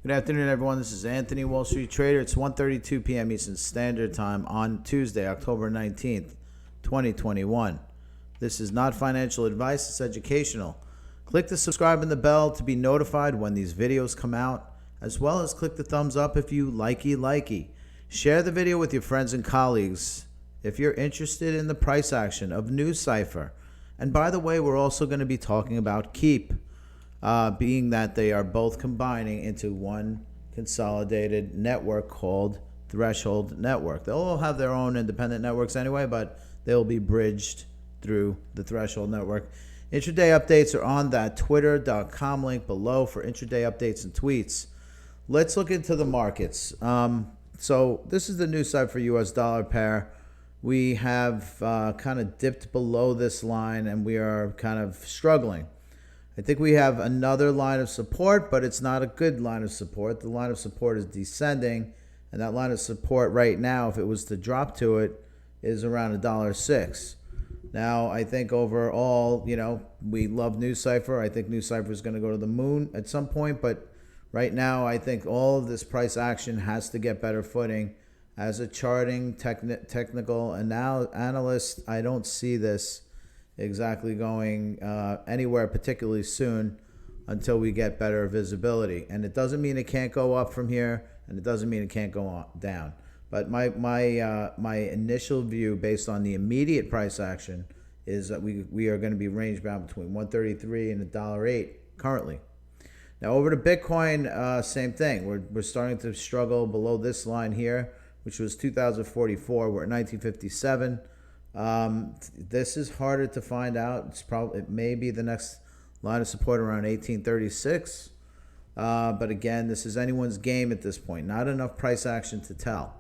Good afternoon, everyone. This is Anthony, Wall Street Trader. It's 1:32 p.m. Eastern Standard Time on Tuesday, October 19th, 2021. This is not financial advice. It's educational. Click the subscribe and the bell to be notified when these videos come out, as well as click the thumbs up if you likey. Share the video with your friends and colleagues if you're interested in the price action of Nucypher. And by the way, we're also going to be talking about Keep. Being that they are both combining into one consolidated network called Threshold Network. They'll all have their own independent networks anyway, but they'll be bridged through the Threshold Network. Intraday updates are on that twitter.com link below for intraday updates and tweets. Let's look into the markets. So this is the Nucypher US dollar pair. We have kind of dipped below this line and we are kind of struggling. I think we have another line of support, but it's not a good line of support. The line of support is descending, and that line of support right now, if it was to drop to it, is around $1.06. Now, I think overall, we love Nucypher. I think Nucypher is going to go to the moon at some point, but right now, I think all of this price action has to get better footing. As a charting technical analyst, I don't see this exactly going anywhere particularly soon until we get better visibility. And it doesn't mean it can't go up from here, and it doesn't mean it can't go down. But my initial view, based on the immediate price action, is that we are going to be range bound between 133 and $1.08 currently. Now over to Bitcoin, same thing. We're starting to struggle below this line here, which was 2044. We're at 1957. This is harder to find out. It may be the next line of support around 1836. But again, this is anyone's game at this point. Not enough price action to tell.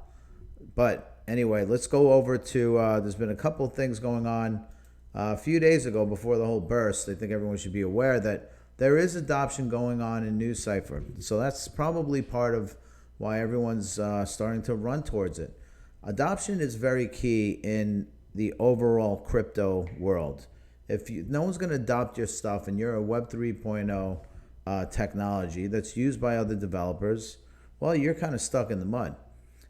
But anyway, let's go over to, there's been a couple of things going on a few days ago before the whole burst. I think everyone should be aware that there is adoption going on in Nucypher. So that's probably part of why everyone's starting to run towards it. Adoption is very key in the overall crypto world. If no one's going to adopt your stuff and you're a Web 3.0 technology that's used by other developers, well, you're kind of stuck in the mud.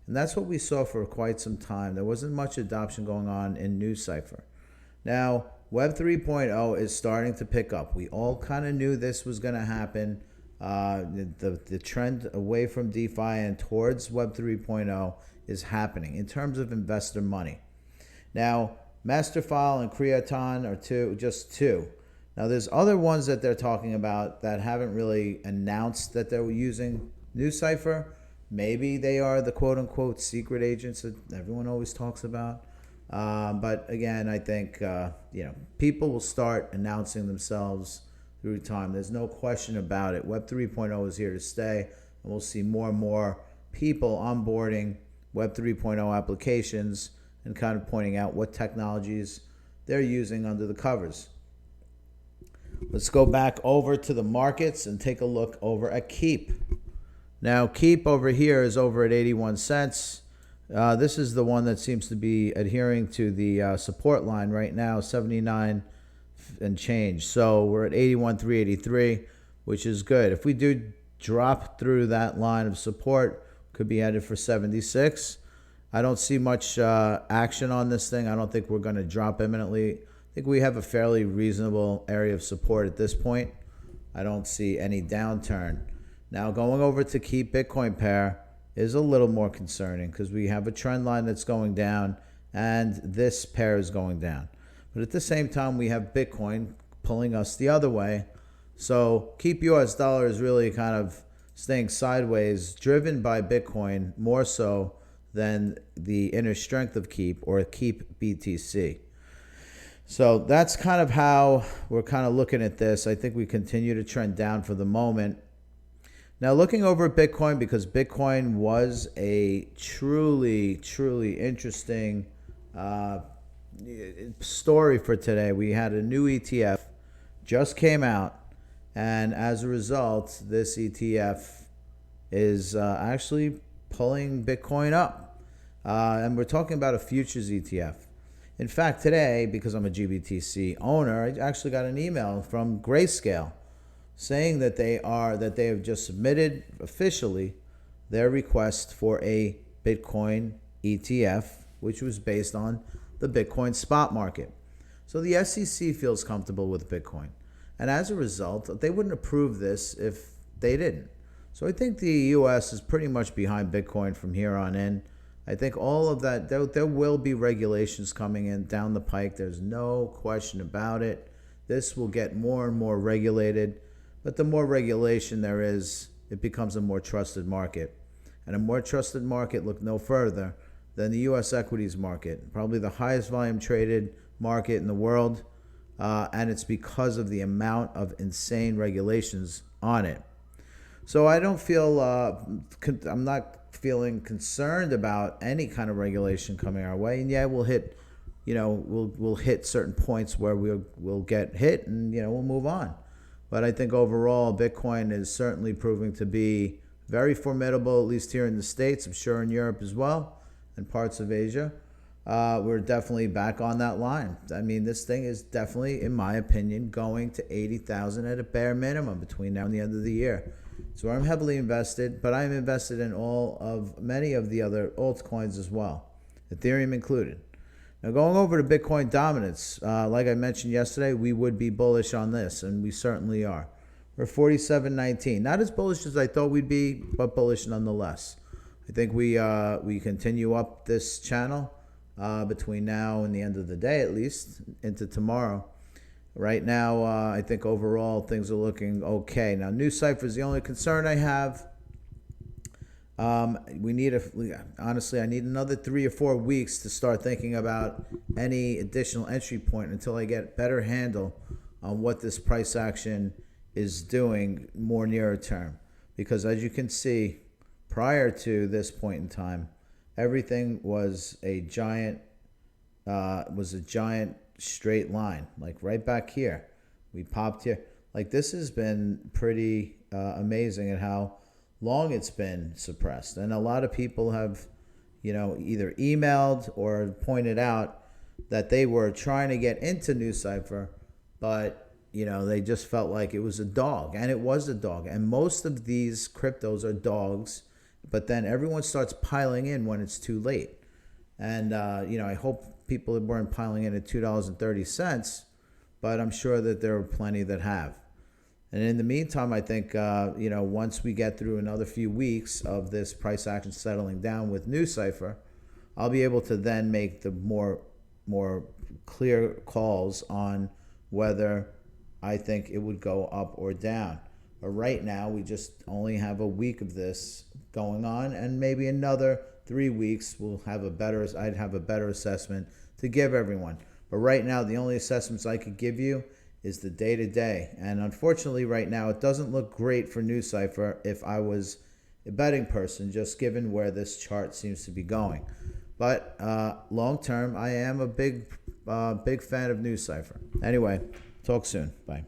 And that's what we saw for quite some time. There wasn't much adoption going on in Nucypher. Now, Web 3.0 is starting to pick up. We all kind of knew this was going to happen. The trend away from DeFi and towards Web 3.0 is happening in terms of investor money. Now, Masterfile and Creaton are just two. Now, there's other ones that they're talking about that haven't really announced that they're using Nucypher. Maybe they are the quote-unquote secret agents that everyone always talks about. But again, I think people will start announcing themselves through time. There's no question about it. Web 3.0 is here to stay, and we'll see more and more people onboarding Web 3.0 applications and kind of pointing out what technologies they're using under the covers. Let's go back over to the markets and take a look over at Keep. Now, Keep over here is over at 81 cents. This is the one that seems to be adhering to the support line right now, 79 and change. So we're at 81,383, which is good. If we do drop through that line of support, could be headed for 76. I don't see much action on this thing. I don't think we're going to drop imminently. I think we have a fairly reasonable area of support at this point. I don't see any downturn. Now, going over to Keep Bitcoin pair is a little more concerning because we have a trend line that's going down and this pair is going down. But at the same time, we have Bitcoin pulling us the other way. So Keep US dollar is really kind of staying sideways, driven by Bitcoin more so than the inner strength of Keep or Keep BTC. So that's kind of how we're kind of looking at this. I think we continue to trend down for the moment. Now looking over at Bitcoin, because Bitcoin was a truly interesting story for today. We had a new ETF just came out, and as a result, this ETF is actually pulling Bitcoin up. And we're talking about a futures ETF. In fact, today, because I'm a GBTC owner, I actually got an email from Grayscale saying that they have just submitted officially their request for a Bitcoin ETF, which was based on the Bitcoin spot market. So the SEC feels comfortable with Bitcoin. And as a result, they wouldn't approve this if they didn't. So I think the U.S. is pretty much behind Bitcoin from here on in. I think all of that, there will be regulations coming in down the pike. There's no question about it. This will get more and more regulated. But the more regulation there is, it becomes a more trusted market. And a more trusted market, look no further than the U.S. equities market, probably the highest volume traded market in the world. And it's because of the amount of insane regulations on it. So I don't feel, I'm not feeling concerned about any kind of regulation coming our way. And yeah, we'll hit, we'll hit certain points where we'll get hit and, we'll move on. But I think overall, Bitcoin is certainly proving to be very formidable, at least here in the States. I'm sure in Europe as well, and parts of Asia. We're definitely back on that line. I mean, this thing is definitely, in my opinion, going to 80,000 at a bare minimum between now and the end of the year. So I'm heavily invested, but I'm invested in many of the other altcoins as well, Ethereum included. Now, going over to Bitcoin dominance, like I mentioned yesterday, we would be bullish on this, and we certainly are. We're 47.19. Not as bullish as I thought we'd be, but bullish nonetheless. I think we continue up this channel between now and the end of the day, at least, into tomorrow. Right now, I think overall things are looking okay. Now, Nucypher is the only concern I have. Honestly, I need another 3 or 4 weeks to start thinking about any additional entry point until I get a better handle on what this price action is doing more nearer term. Because as you can see, prior to this point in time, everything was a giant straight line, like right back here. We popped here. Like, this has been pretty amazing at how long it's been suppressed. And a lot of people have, either emailed or pointed out that they were trying to get into Nucypher, but, they just felt like it was a dog. And it was a dog. And most of these cryptos are dogs, but then everyone starts piling in when it's too late. And, I hope people weren't piling in at $2.30, but I'm sure that there are plenty that have. And in the meantime, I think, once we get through another few weeks of this price action settling down with Nucypher, I'll be able to then make the more clear calls on whether I think it would go up or down. But right now, we just only have a week of this going on, and maybe another 3 weeks I'd have a better assessment to give everyone. But right now, the only assessments I could give you is the day-to-day. And unfortunately, right now, it doesn't look great for Nucypher if I was a betting person, just given where this chart seems to be going. But long-term, I am a big fan of Nucypher. Anyway, talk soon. Bye.